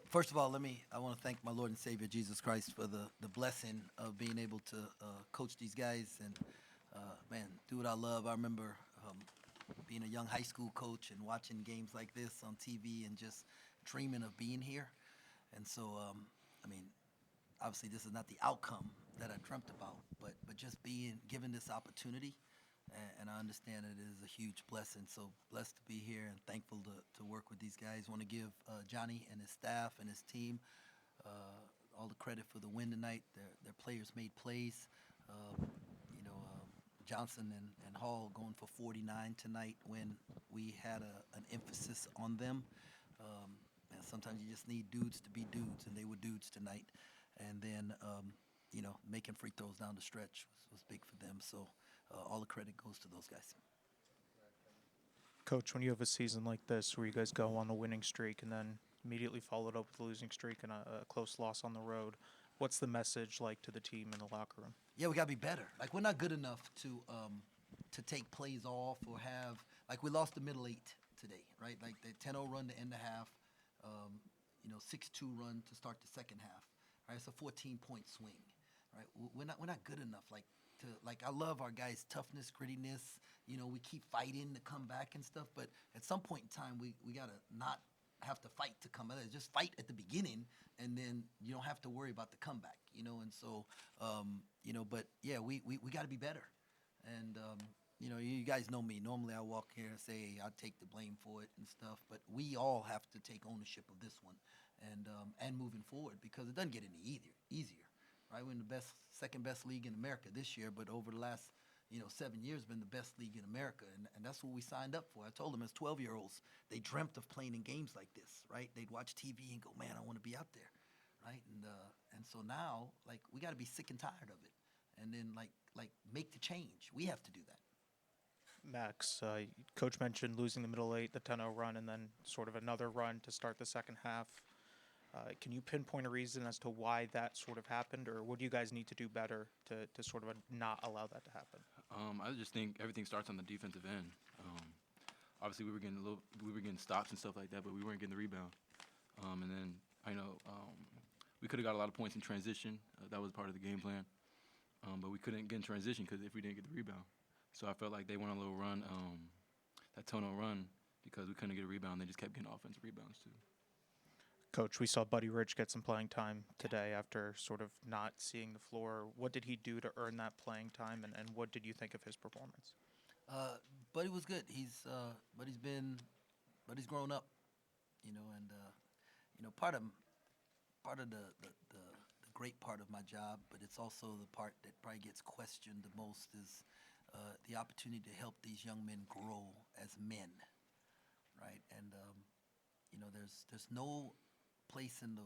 First of all, I want to thank my Lord and Savior Jesus Christ for the blessing of being able to coach these guys and man, do what I love. I remember being a young high school coach and watching games like this on TV and just dreaming of being here. And so, I mean, obviously this is not the outcome that I dreamt about, but just being given this opportunity, and I understand it is a huge blessing. So blessed to be here and thankful to work with these guys. Want to give Johnny and his staff and his team all the credit for the win tonight. Their players made plays. You know, Johnson and Hall going for 49 tonight when we had an emphasis on them. And sometimes you just need dudes to be dudes, and they were dudes tonight. And then, making free throws down the stretch was big for them. So all the credit goes to those guys. Coach, when you have a season like this where you guys go on a winning streak and then immediately followed up with a losing streak and a close loss on the road, what's the message like to the team in the locker room? Yeah, we gotta be better. Like we're not good enough to take plays off or have like we lost the middle eight today, right? Like the 10-0 run to end the half, 6-2 run to start the second half. Right, it's a 14-point swing. Right, we're not good enough. I love our guys' toughness, grittiness. We keep fighting to come back and stuff. But at some point in time, we gotta not have to fight to come back. Just fight at the beginning, and then you don't have to worry about the comeback. And so but yeah, we got to be better. And you guys know me. Normally, I walk here and say hey, I take the blame for it and stuff. But we all have to take ownership of this one, and moving forward because it doesn't get any easier. Right, we're in the second best league in America this year, but over the last 7 years, been the best league in America, and that's what we signed up for. I told them as 12-year-olds, they dreamt of playing in games like this. Right, they'd watch TV and go, man, I want to be out there. Right, and so now we got to be sick and tired of it, and then make the change. We have to do that. Max, Coach mentioned losing the middle eight, the 10-0 run, and then sort of another run to start the second half. Can you pinpoint a reason as to why that sort of happened, or what do you guys need to do better to sort of not allow that to happen? I just think everything starts on the defensive end. Obviously, we were getting stops and stuff like that, but we weren't getting the rebound. And then we could have got a lot of points in transition. That was part of the game plan, but we couldn't get in transition because if we didn't get the rebound. So I felt like they went on a little run, that tonal run, because we couldn't get a rebound. They just kept getting offensive rebounds too. Coach, we saw Buddy Rich get some playing time today after sort of not seeing the floor. What did he do to earn that playing time, and what did you think of his performance? Buddy was good. Buddy's grown up, and part of the great part of my job, but it's also the part that probably gets questioned the most is the opportunity to help these young men grow as men, right? And there's place in the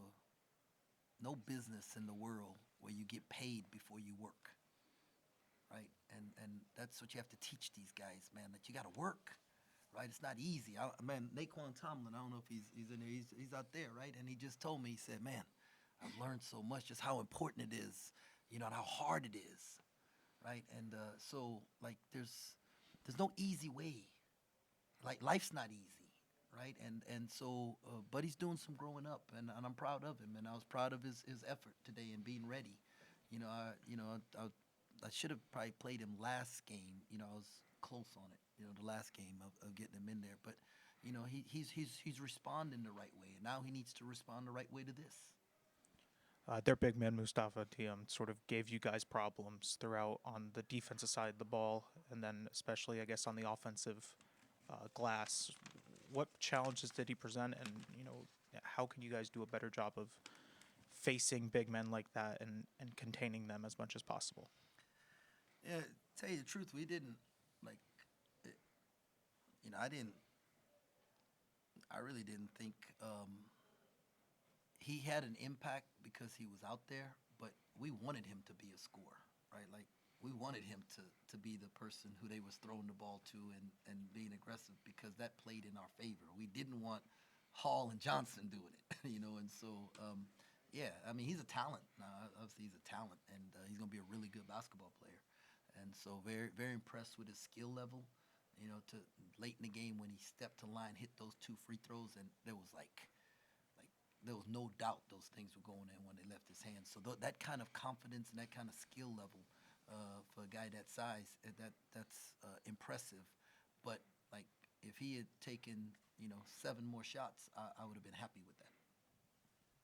no business in the world where you get paid before you work, right? And that's what you have to teach these guys, man. That you got to work, right? It's not easy. Man, Naquan Tomlin, I don't know if he's in there. He's out there, right? And he just told me, he said, man, I've learned so much, just how important it is, and how hard it is, right? And so there's no easy way. Like life's not easy, right? And so Buddy's doing some growing up, and I'm proud of him, and I was proud of his effort today and being ready. I should have probably played him last game. I was close on it. The last game of getting him in there, but he's responding the right way, and now he needs to respond the right way to this. Their big man Mustafa Tiam sort of gave you guys problems throughout on the defensive side of the ball, and then especially I guess on the offensive glass. What challenges did he present, and how can you guys do a better job of facing big men like that and containing them as much as possible? Yeah, tell you the truth, we didn't like. It, I didn't. I really didn't think he had an impact because he was out there, but we wanted him to be a scorer, right? Like we wanted him to be the person who they was throwing the ball to and being aggressive because that played in our favor. We didn't want Hall and Johnson doing it, and so yeah, I mean he's a talent. Obviously he's a talent, and he's gonna be a really good basketball player, and so very very impressed with his skill level. To late in the game when he stepped to line, hit those two free throws, and there was like there was no doubt those things were going in when they left his hands. So that kind of confidence and that kind of skill level for a guy that size, that's impressive. But like if he had taken 7 more shots, I would have been happy with that.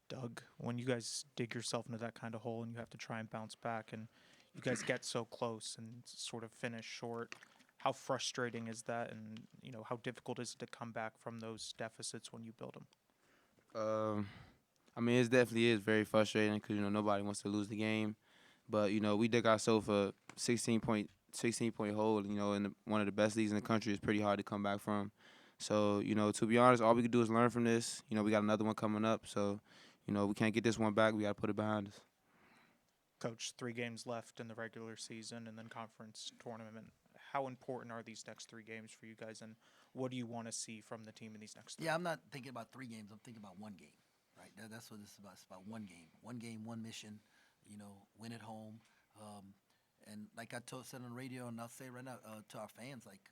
Doug, when you guys dig yourself into that kind of hole and you have to try and bounce back, and you guys get so close and sort of finish short, how frustrating is that? And how difficult is it to come back from those deficits when you build them? I mean, it definitely is very frustrating because nobody wants to lose the game, but we dug ourselves a 16 point hole. In one of the best leagues in the country, is pretty hard to come back from. So to be honest, all we can do is learn from this. We got another one coming up, so we can't get this one back. We got to put it behind us. Coach, 3 games left in the regular season and then conference tournament. How important are these next 3 games for you guys, and what do you want to see from the team in these next 3? Yeah, I'm not thinking about 3 games. I'm thinking about 1 game, right? That's what this is about. It's about 1 game. 1 game, 1 mission, win at home. And like I said on the radio, and I'll say right now to our fans, like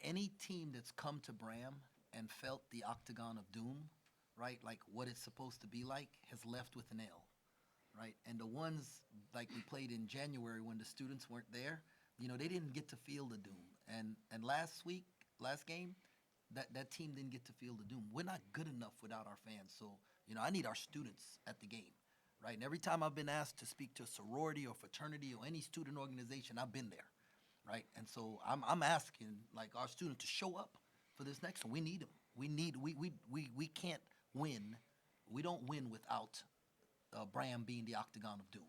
any team that's come to Bram and felt the octagon of doom, right, like what it's supposed to be like, has left with an L, right? And the ones like we played in January when the students weren't there, they didn't get to feel the doom. And last game, that team didn't get to feel the doom. We're not good enough without our fans. So, I need our students at the game, right? And every time I've been asked to speak to a sorority or fraternity or any student organization, I've been there, right? And so I'm asking like our students to show up for this next one. We need them. We can't win. We don't win without Bram being the octagon of doom.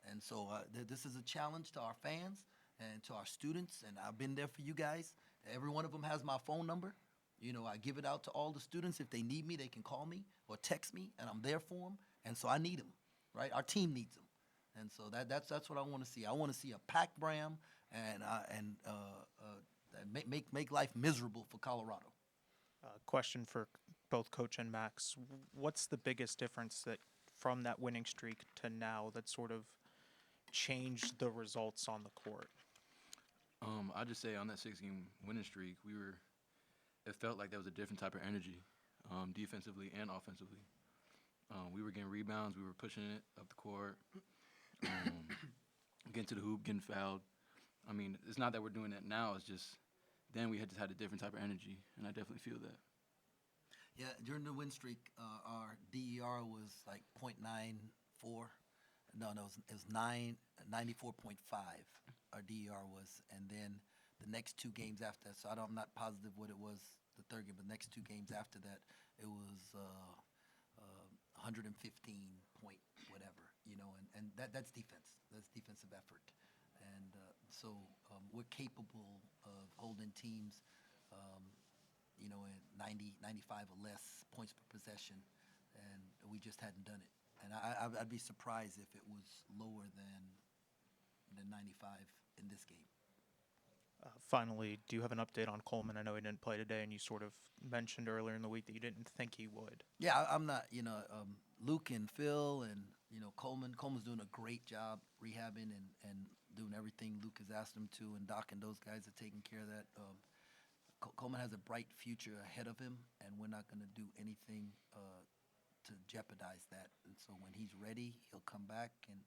And so this is a challenge to our fans and to our students, and I've been there for you guys. Every one of them has my phone number. I give it out to all the students. If they need me, they can call me or text me, and I'm there for them. And so I need them, right? Our team needs them. And so that's what I want to see. I want to see a packed Bram and make life miserable for Colorado. Question for both Coach and Max. What's the biggest difference that from that winning streak to now that sort of changed the results on the court? I just say on that 6-game winning streak, it felt like there was a different type of energy, defensively and offensively. We were getting rebounds, we were pushing it up the court, getting to the hoop, getting fouled. I mean, it's not that we're doing that now, it's just then we just had a different type of energy, and I definitely feel that. Yeah, during the win streak, our DER was like .94. No, it was 94.5. Our DER was, and then the next 2 games after that. So I'm not positive what it was the 3rd game, but the next 2 games after that, it was 115 point whatever, and that's defense. That's defensive effort, and so we're capable of holding teams, at 90, 95 or less points per possession, and we just hadn't done it. And I'd be surprised if it was lower than 95 in this game. Finally, do you have an update on Coleman? I know he didn't play today, and you sort of mentioned earlier in the week that you didn't think he would. Yeah, I'm not, Luke and Phil and, Coleman's doing a great job rehabbing and doing everything Luke has asked him to, and Doc and those guys are taking care of that. Coleman has a bright future ahead of him, and we're not going to do anything to jeopardize that. And so when he's ready, he'll come back, and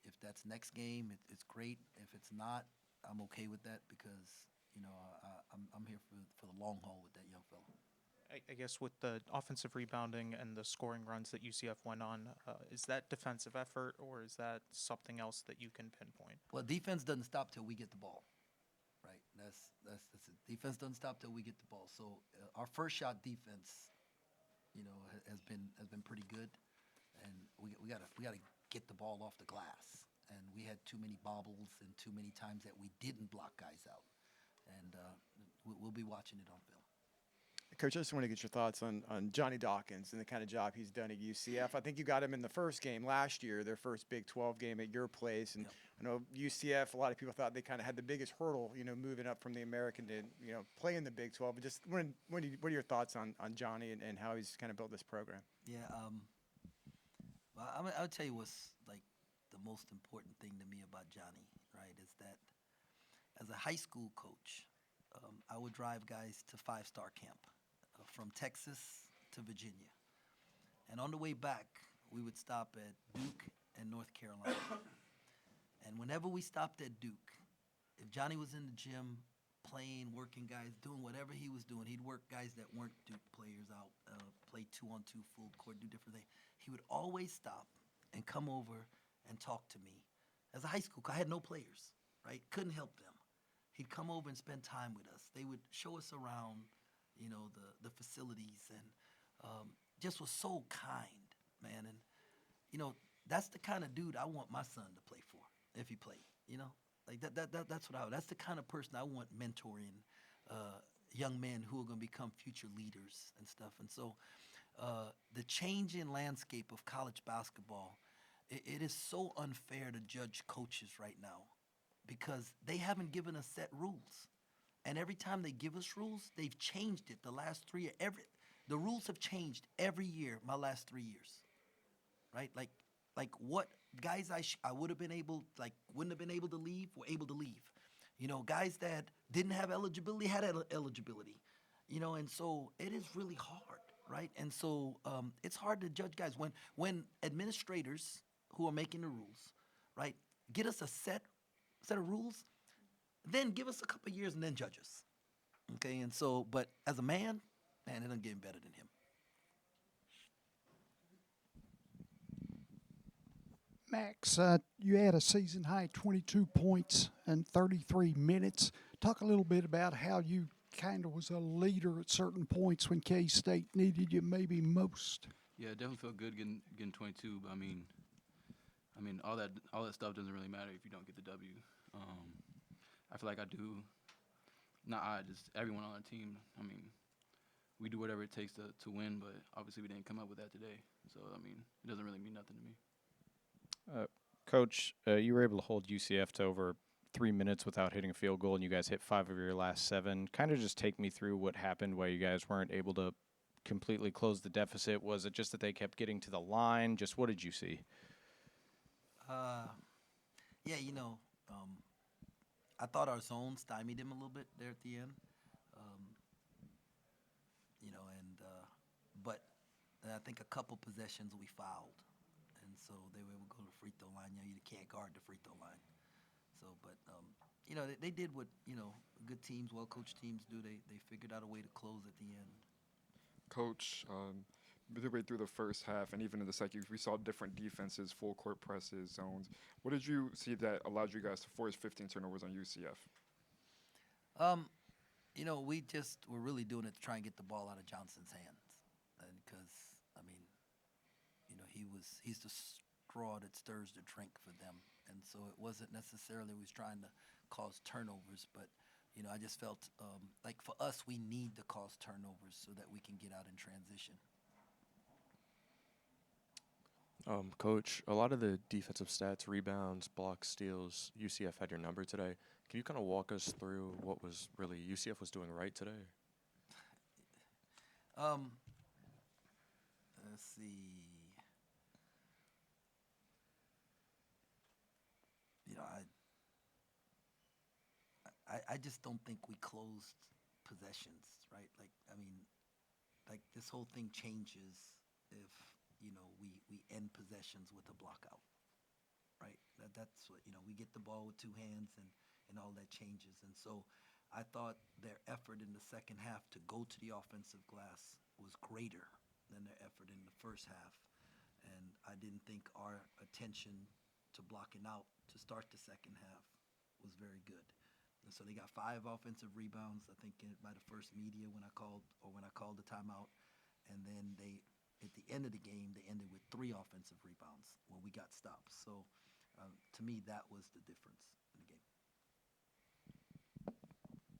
if that's next game, it's great. If it's not, I'm okay with that because, I'm here for the long haul with that young fella. I guess with the offensive rebounding and the scoring runs that UCF went on, is that defensive effort or is that something else that you can pinpoint? Well, defense doesn't stop till we get the ball, right? That's it. Defense doesn't stop till we get the ball. So our first shot defense, has been pretty good, and we gotta get the ball off the glass. And we had too many bobbles and too many times that we didn't block guys out, and we'll be watching it on film. Coach, I just want to get your thoughts on Johnny Dawkins and the kind of job he's done at UCF. I think you got him in the first game last year, their first Big 12 game at your place. And I know UCF, a lot of people thought they kind of had the biggest hurdle, moving up from the American to, play in the Big 12. But just what are your thoughts on Johnny and how he's kind of built this program? Yeah, well, I'll tell you what's like the most important thing to me about Johnny, right, is that as a high school coach, I would drive guys to 5-star camp from Texas to Virginia. And on the way back, we would stop at Duke and North Carolina. And whenever we stopped at Duke, if Johnny was in the gym playing, working guys, doing whatever he was doing, he'd work guys that weren't Duke players out, play 2-on-2 full court, do different things. He would always stop and come over and talk to me. As a high school, I had no players, right? Couldn't help them. He'd come over and spend time with us. They would show us around, you know, the facilities, and just was so kind, man. And, you know, that's the kind of dude I want my son to play for if he played, you know? Like that's what that's the kind of person I want mentoring young men who are going to become future leaders and stuff. And so the changing landscape of college basketball, it is so unfair to judge coaches right now because they haven't given us set rules. And every time they give us rules, they've changed it the last 3 years. The rules have changed every year my last 3 years, right? Like what guys I would have been able, like wouldn't have been able to leave, were able to leave. You know, guys that didn't have eligibility had eligibility. You know, and so it is really hard, right? And so it's hard to judge guys when administrators who are making the rules, right, get us a set of rules, then give us a couple of years and then judge us. Okay, and so, but as a man, it doesn't get better than him. Max, you had a season high 22 points in 33 minutes. Talk a little bit about how you kind of was a leader at certain points when K-State needed you maybe most. Yeah, it definitely felt good getting 22. But I mean, all that stuff doesn't really matter if you don't get the W. I feel like I do. Just everyone on the team. I mean, we do whatever it takes to win, but obviously we didn't come up with that today. So I mean, it doesn't really mean nothing to me. Coach, you were able to hold UCF to over 3 minutes without hitting a field goal, and you guys hit 5 of your last 7. Kind of just take me through what happened why you guys weren't able to completely close the deficit. Was it just that they kept getting to the line? Just what did you see? Yeah, you know, I thought our zone stymied him a little bit there at the end. You know, but I think a couple possessions we fouled. And so they were able to go to the free throw line. You know, you can't guard the free throw line. So, but, you know, they did what, you know, good teams, well-coached teams do. They figured out a way to close at the end. Coach, midway through the first half and even in the second, we saw different defenses, full court presses, zones. What did you see that allowed you guys to force 15 turnovers on UCF? You know, we just were really doing it to try and get the ball out of Johnson's hands. And because, I mean, you know, he's the straw that stirs the drink for them. And so it wasn't necessarily we was trying to cause turnovers, but, you know, I just felt like for us, we need to cause turnovers so that we can get out in transition. Coach, a lot of the defensive stats, rebounds, blocks, steals, UCF had your number today. Can you kind of walk us through what was really UCF was doing right today? Let's see. You know, I just don't think we closed possessions, right? Like, I mean, like this whole thing changes if, you know, we end possessions with a block out, right? That's what, you know, we get the ball with 2 hands and all that changes. And so I thought their effort in the second half to go to the offensive glass was greater than their effort in the first half. And I didn't think our attention to blocking out to start the second half was very good. And so they got 5 offensive rebounds, I think, by the first media when I called the timeout. And then at the end of the game, they ended with 3 offensive rebounds when we got stops. So to me, that was the difference in the game.